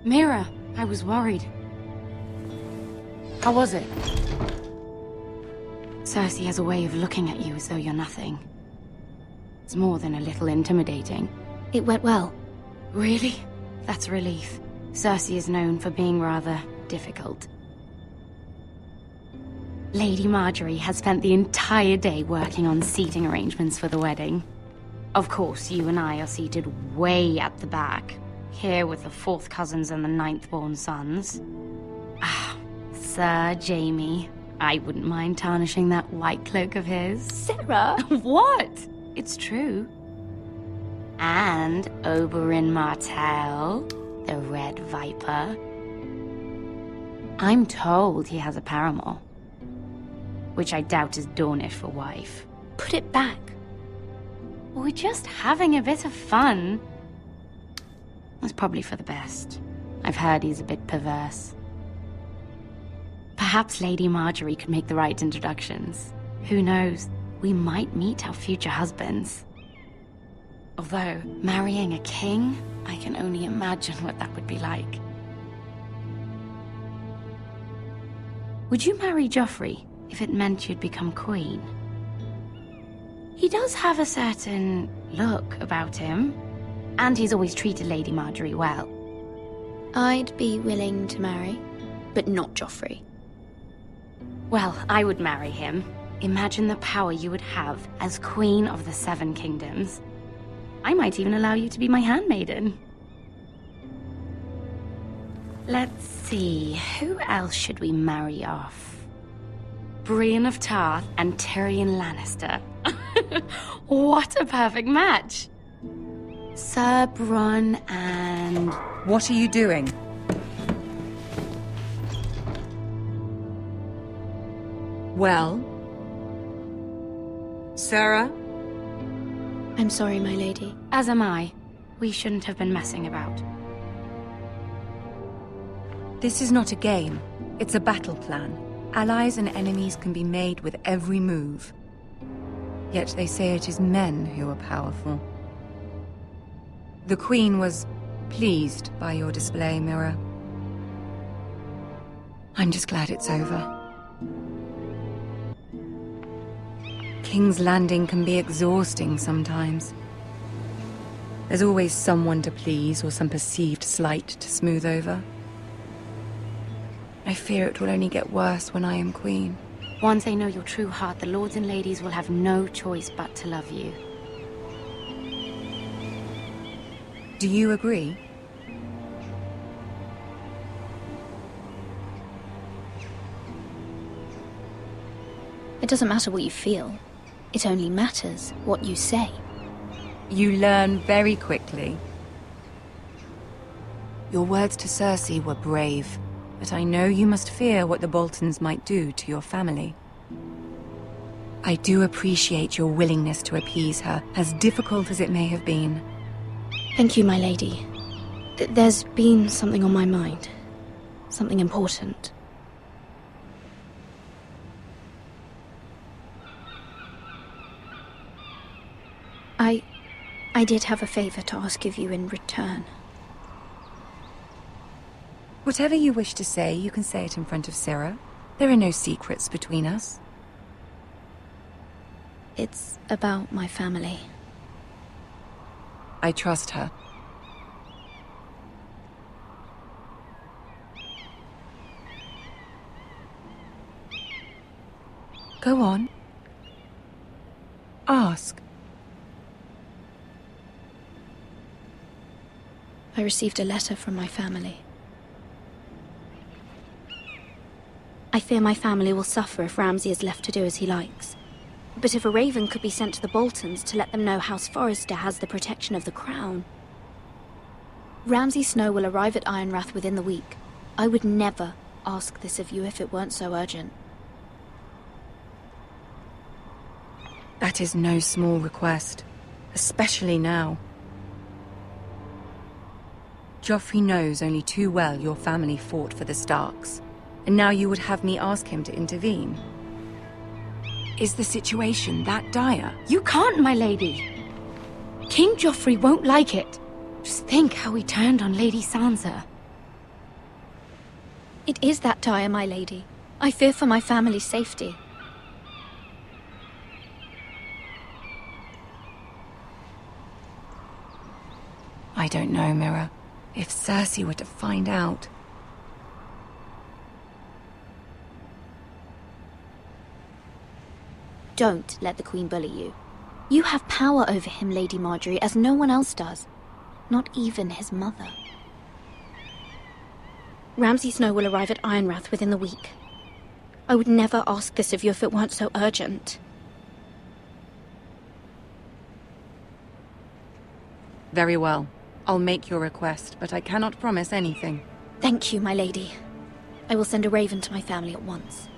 Mira, I was worried. How was it? Cersei has a way of looking at you as though you're nothing. It's more than a little intimidating. It went well. Really? That's a relief. Cersei is known for being rather difficult. Lady Marjorie has spent the entire day working on seating arrangements for the wedding. Of course, you and I are seated way at the back, here with the 4th cousins and the 9th-born sons. Ah, Sir Jaime. I wouldn't mind tarnishing that white cloak of his. Sarah! What? It's true. And Oberyn Martell, the Red Viper. I'm told he has a paramour, which I doubt is Dornish for wife. Put it back. We're just having a bit of fun. It's probably for the best. I've heard he's a bit perverse. Perhaps Lady Marjorie could make the right introductions. Who knows? We might meet our future husbands. Although, marrying a king, I can only imagine what that would be like. Would you marry Joffrey if it meant you'd become queen? He does have a certain look about him, and he's always treated Lady Marjorie well. I'd be willing to marry, but not Joffrey. Well, I would marry him. Imagine the power you would have as Queen of the 7 Kingdoms. I might even allow you to be my handmaiden. Let's see, who else should we marry off? Brienne of Tarth and Tyrion Lannister. What a perfect match! Sir Bronn and... What are you doing? Well? Sarah? I'm sorry, my lady. As am I. We shouldn't have been messing about. This is not a game. It's a battle plan. Allies and enemies can be made with every move. Yet they say it is men who are powerful. The Queen was pleased by your display, Mira. I'm just glad it's over. King's Landing can be exhausting sometimes. There's always someone to please or some perceived slight to smooth over. I fear it will only get worse when I am queen. Once they know your true heart, the lords and ladies will have no choice but to love you. Do you agree? It doesn't matter what you feel. It only matters what you say. You learn very quickly. Your words to Cersei were brave, but I know you must fear what the Boltons might do to your family. I do appreciate your willingness to appease her, as difficult as it may have been. Thank you, my lady. There's been something on my mind. Something important. I did have a favor to ask of you in return. Whatever you wish to say, you can say it in front of Sarah. There are no secrets between us. It's about my family. I trust her. Go on. Ask. I received a letter from my family. I fear my family will suffer if Ramsay is left to do as he likes. But if a raven could be sent to the Boltons to let them know House Forrester has the protection of the crown. Ramsay Snow will arrive at Ironrath within the week. I would never ask this of you if it weren't so urgent. That is no small request, especially now. Joffrey knows only too well your family fought for the Starks, and now you would have me ask him to intervene. Is the situation that dire? You can't, my lady! King Joffrey won't like it. Just think how he turned on Lady Sansa. It is that dire, my lady. I fear for my family's safety. I don't know, Mira. If Cersei were to find out... Don't let the Queen bully you. You have power over him, Lady Marjorie, as no one else does. Not even his mother. Ramsay Snow will arrive at Ironrath within the week. I would never ask this of you if it weren't so urgent. Very well. I'll make your request, but I cannot promise anything. Thank you, my lady. I will send a raven to my family at once.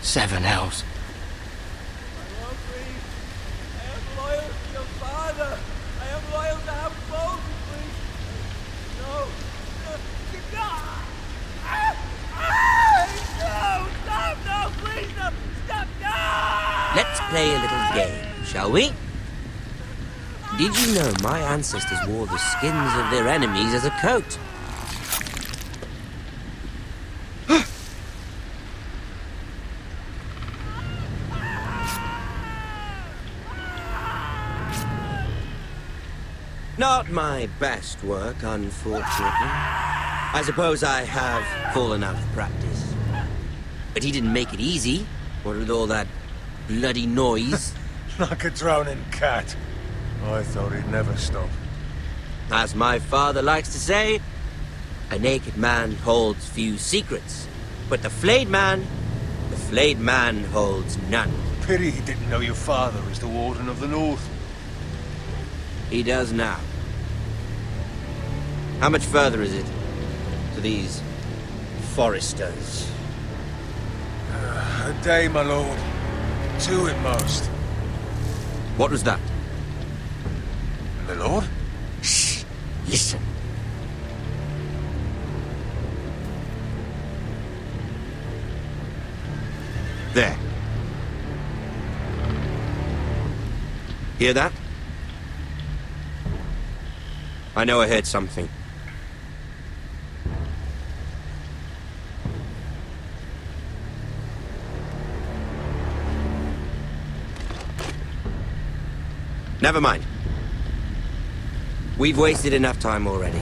Seven elves. I am loyal to your father. I am loyal to have both, please. No. No, stop, no, please, no. Stop, no! Let's play a little game, shall we? Did you know my ancestors wore the skins of their enemies as a coat? Not my best work, unfortunately. I suppose I have fallen out of practice. But he didn't make it easy, what with all that bloody noise. Like a drowning cat. I thought he'd never stop. As my father likes to say, a naked man holds few secrets. But the flayed man holds none. Pity he didn't know your father is the Warden of the North. He does now. How much further is it to these foresters? A day, my lord. 2 at most. What was that? My lord? Shh! Listen. There. Hear that? I know I heard something. Never mind. We've wasted enough time already.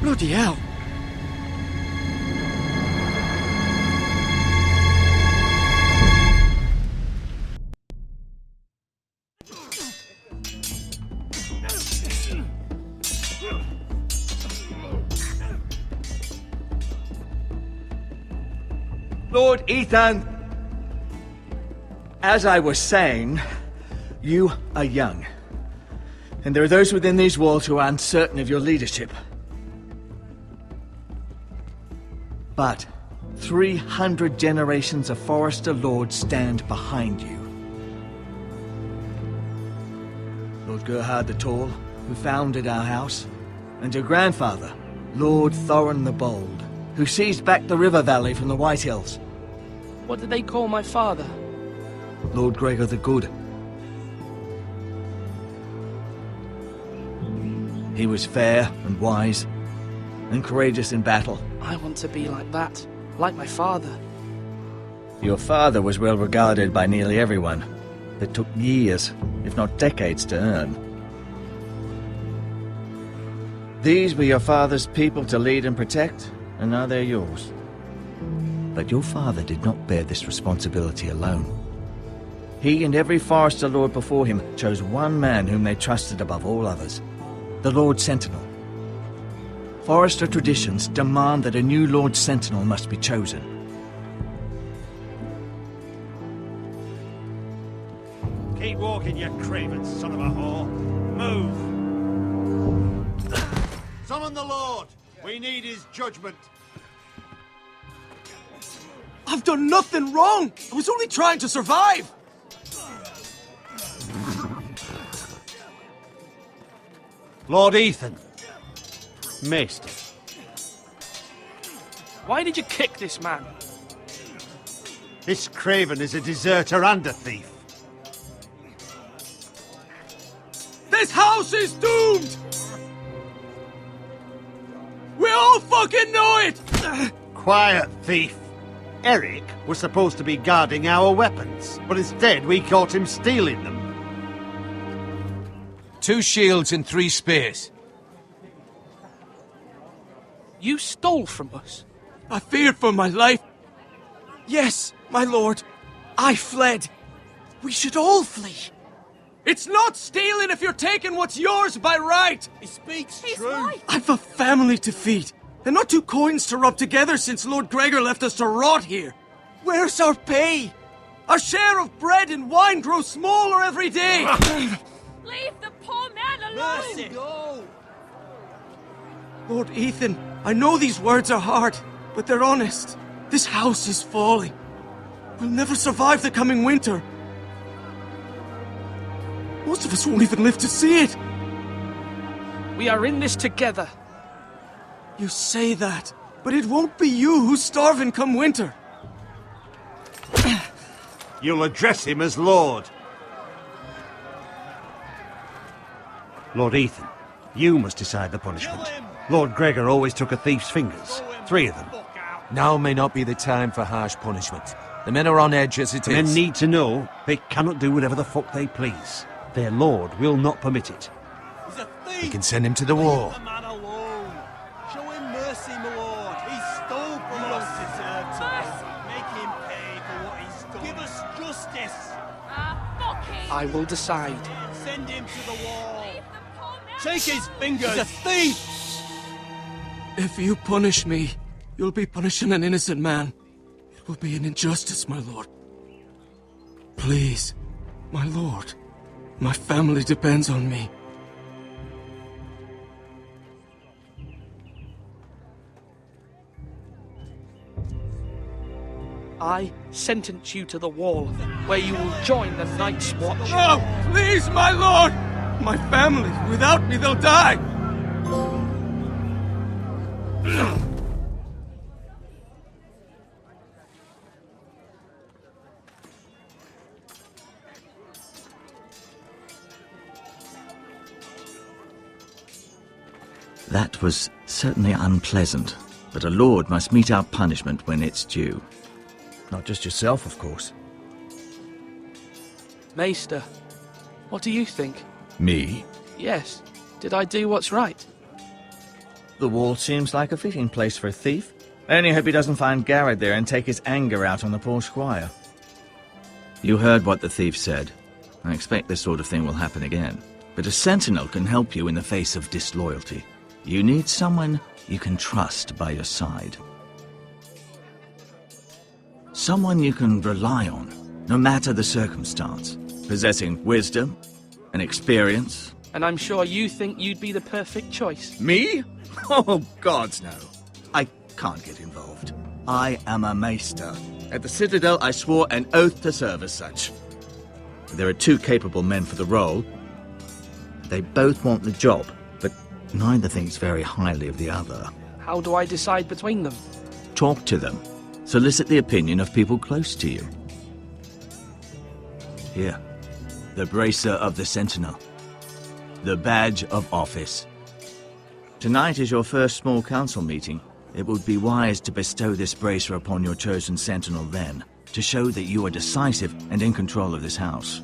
Bloody hell! Lord Ethan, as I was saying, you are young. And there are those within these walls who are uncertain of your leadership. But 300 generations of Forester Lords stand behind you. Lord Gerhard the Tall, who founded our house, and your grandfather, Lord Thorin the Bold, who seized back the river valley from the White Hills. What did they call my father? Lord Gregor the Good. He was fair and wise and courageous in battle. I want to be like that, like my father. Your father was well regarded by nearly everyone. It took years, if not decades, to earn. These were your father's people to lead and protect, and now they're yours. But your father did not bear this responsibility alone. He and every Forester Lord before him chose one man whom they trusted above all others, the Lord Sentinel. Forester traditions demand that a new Lord Sentinel must be chosen. Keep walking, you craven son of a whore. Move! Summon the Lord! We need his judgment. I've done nothing wrong! I was only trying to survive! Lord Ethan. Maester. Why did you kick this man? This craven is a deserter and a thief. This house is doomed! We all fucking know it! Quiet, thief. Eric was supposed to be guarding our weapons, but instead we caught him stealing them. 2 shields and 3 spears. You stole from us. I feared for my life. Yes, my lord. I fled. We should all flee. It's not stealing if you're taking what's yours by right. He speaks true. Right. I've a family to feed, and not 2 coins to rub together since Lord Gregor left us to rot here. Where's our pay? Our share of bread and wine grows smaller every day. Leave the poor man alone! Mercy. Go. Lord Ethan, I know these words are hard, but they're honest. This house is falling. We'll never survive the coming winter. Most of us won't even live to see it. We are in this together. You say that, but it won't be you who's starving come winter. You'll address him as Lord. Lord Ethan, you must decide the punishment. Lord Gregor always took a thief's fingers. 3 of them. Now may not be the time for harsh punishment. The men are on edge as it The men is. need to know they cannot do whatever the fuck they please. Their lord will not permit it. He's a thief! We can send him to the war. Leave the man alone! Show him mercy, my lord! He stole from us! Deserved to make him pay for what he's done. Give us justice! Fuck him! I will decide. Send him to the wall! Leave the poor man Take his fingers! He's a thief! If you punish me, you'll be punishing an innocent man. It will be an injustice, my lord. Please, my lord. My family depends on me. I sentence you to the wall, where you will join the Night's Watch. No! Please, my lord! My family, without me, they'll die! That was certainly unpleasant, but a lord must mete out punishment when it's due. Not just yourself, of course. Maester, what do you think? Me? Yes. Did I do what's right? The wall seems like a fitting place for a thief. I only hope he doesn't find Garrett there and take his anger out on the poor squire. You heard what the thief said. I expect this sort of thing will happen again. But a sentinel can help you in the face of disloyalty. You need someone you can trust by your side. Someone you can rely on, no matter the circumstance. Possessing wisdom and experience. And I'm sure you think you'd be the perfect choice. Me? Oh, gods no. I can't get involved. I am a maester. At the Citadel, I swore an oath to serve as such. There are 2 capable men for the role. They both want the job, but neither thinks very highly of the other. How do I decide between them? Talk to them. Solicit the opinion of people close to you. Here, the bracer of the Sentinel. The badge of office. Tonight is your first small council meeting. It would be wise to bestow this bracer upon your chosen sentinel then, to show that you are decisive and in control of this house.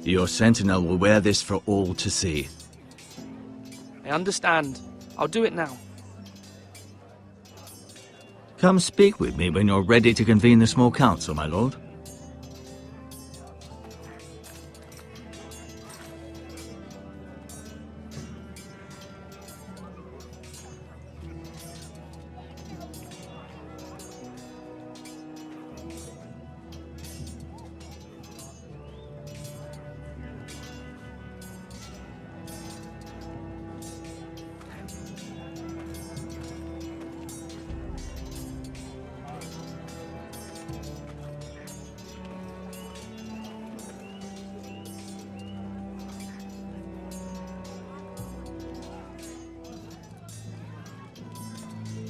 Your sentinel will wear this for all to see. I understand. I'll do it now. Come speak with me when you're ready to convene the small council, my lord.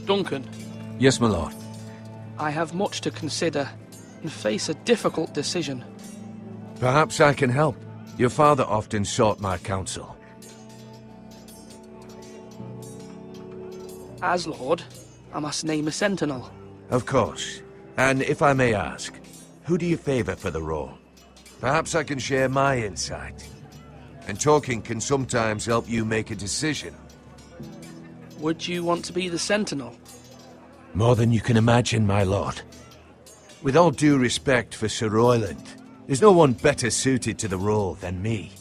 Duncan, Yes, my lord. I have much to consider and face a difficult decision. Perhaps I can help. Your father often sought my counsel. As Lord, I must name a sentinel. Of course. And if I may ask, who do you favor for the role? Perhaps I can share my insight. And talking can sometimes help you make a decision. Would you want to be the sentinel? More than you can imagine, my lord. With all due respect for Sir Royland, there's no one better suited to the role than me.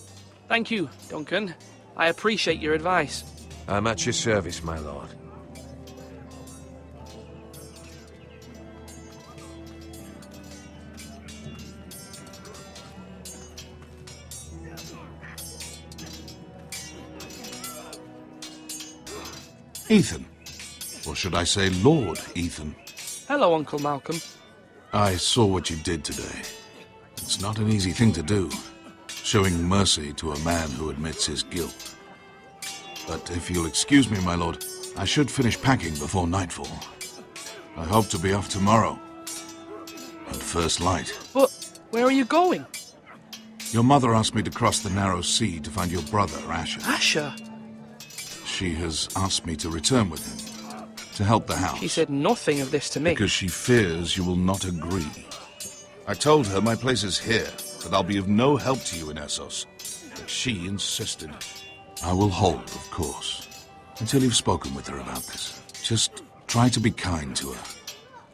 Thank you, Duncan. I appreciate your advice. I'm at your service, my lord. Ethan. Or should I say Lord Ethan? Hello, Uncle Malcolm. I saw what you did today. It's not an easy thing to do, showing mercy to a man who admits his guilt. But if you'll excuse me, my lord, I should finish packing before nightfall. I hope to be off tomorrow. At first light. But where are you going? Your mother asked me to cross the narrow sea to find your brother, Asher. Asher? She has asked me to return with him, to help the house. She said nothing of this to me. Because she fears you will not agree. I told her my place is here, that I'll be of no help to you in Essos. But she insisted. I will hold, of course, until you've spoken with her about this. Just try to be kind to her.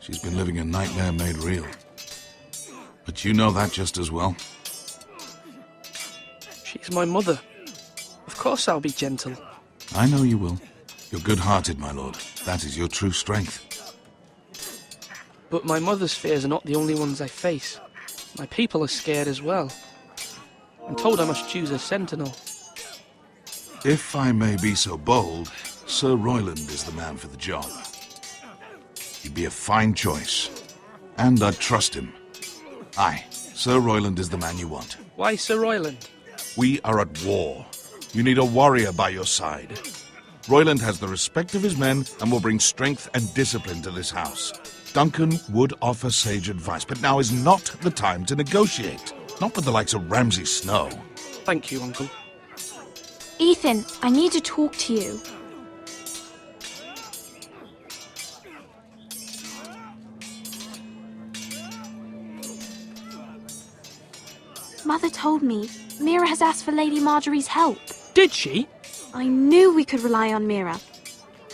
She's been living a nightmare made real. But you know that just as well. She's my mother. Of course I'll be gentle. I know you will. You're good-hearted, my lord. That is your true strength. But my mother's fears are not the only ones I face. My people are scared as well. I'm told I must choose a sentinel. If I may be so bold, Sir Royland is the man for the job. He'd be a fine choice. And I'd trust him. Aye, Sir Royland is the man you want. Why Sir Royland? We are at war. You need a warrior by your side. Royland has the respect of his men and will bring strength and discipline to this house. Duncan would offer sage advice, but now is not the time to negotiate. Not with the likes of Ramsay Snow. Thank you, Uncle. Ethan, I need to talk to you. Mother told me Mira has asked for Lady Marjorie's help. Did she? I knew we could rely on Mira.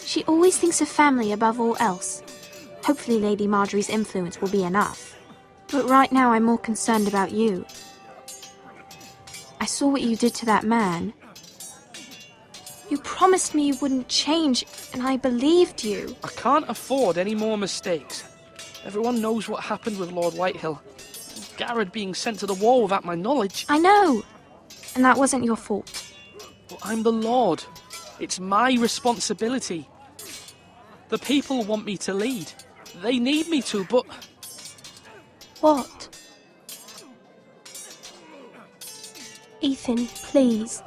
She always thinks of family above all else. Hopefully Lady Marjorie's influence will be enough. But right now I'm more concerned about you. I saw what you did to that man. You promised me you wouldn't change, and I believed you. I can't afford any more mistakes. Everyone knows what happened with Lord Whitehill. Garrett being sent to the wall without my knowledge. I know. And that wasn't your fault. But I'm the Lord. It's my responsibility. The people want me to lead. They need me to, but... What? Ethan, please.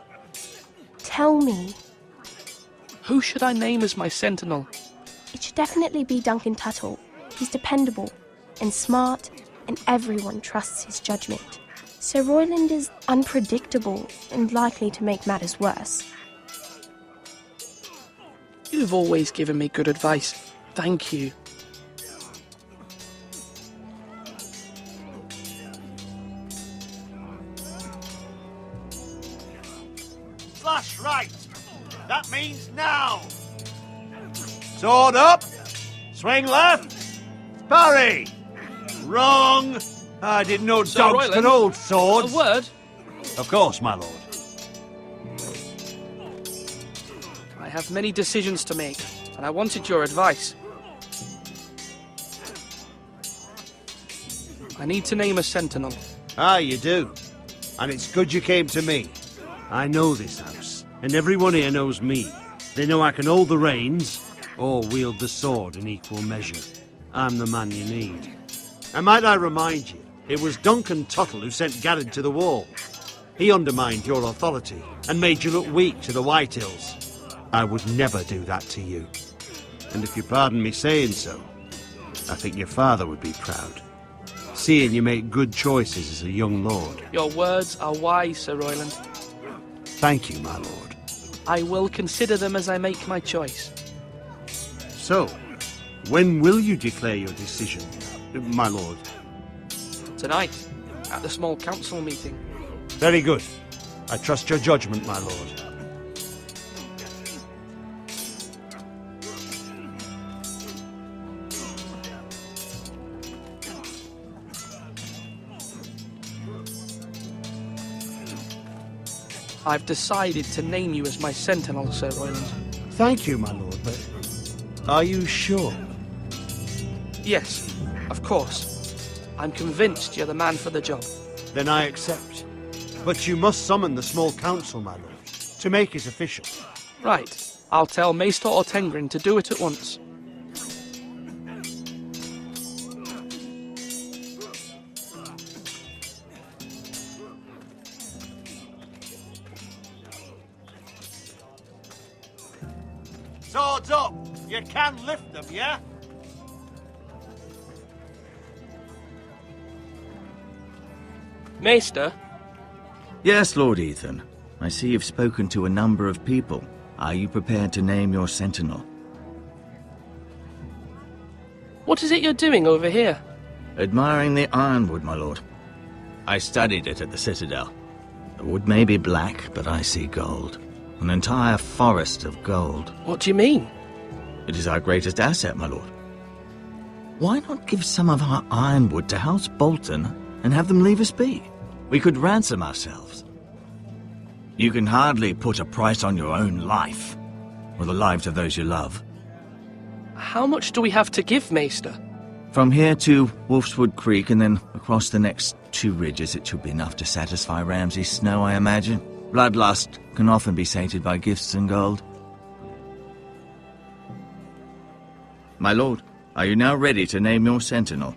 Tell me. Who should I name as my sentinel? It should definitely be Duncan Tuttle. He's dependable and smart, and everyone trusts his judgment. Sir Royland is unpredictable and likely to make matters worse. You've always given me good advice. Thank you. Slash right. That means now. Sword up. Swing left. Parry. Wrong. I didn't know Sir dogs Royland, could hold swords. A word? Of course, my lord. I have many decisions to make, and I wanted your advice. I need to name a sentinel. Ah, you do. And it's good you came to me. I know this house, and everyone here knows me. They know I can hold the reins, or wield the sword in equal measure. I'm the man you need. And might I remind you, it was Duncan Tuttle who sent Garrett to the wall. He undermined your authority, and made you look weak to the Whitehills. I would never do that to you. And if you pardon me saying so, I think your father would be proud. Seeing you make good choices as a young lord. Your words are wise, Sir Royland. Thank you, my lord. I will consider them as I make my choice. So, when will you declare your decision, my lord? Tonight, at the small council meeting. Very good. I trust your judgment, my lord. I've decided to name you as my sentinel, Sir Royland. Thank you, my lord, but are you sure? Yes, of course. I'm convinced you're the man for the job. Then I accept. But you must summon the small council, my lord, to make it official. Right. I'll tell Maester Ortengrin to do it at once. Swords up! You can lift them, yeah? Maester? Yes, Lord Ethan. I see you've spoken to a number of people. Are you prepared to name your sentinel? What is it you're doing over here? Admiring the ironwood, my lord. I studied it at the Citadel. The wood may be black, but I see gold. An entire forest of gold. What do you mean? It is our greatest asset, my lord. Why not give some of our ironwood to House Bolton and have them leave us be? We could ransom ourselves. You can hardly put a price on your own life, or the lives of those you love. How much do we have to give, Maester? From here to Wolfswood Creek and then across the next 2 ridges, it should be enough to satisfy Ramsay Snow, I imagine. Bloodlust can often be sated by gifts and gold. My lord, are you now ready to name your sentinel?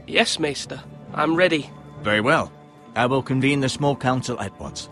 Yes, Maester. I'm ready. Very well. I will convene the small council at once.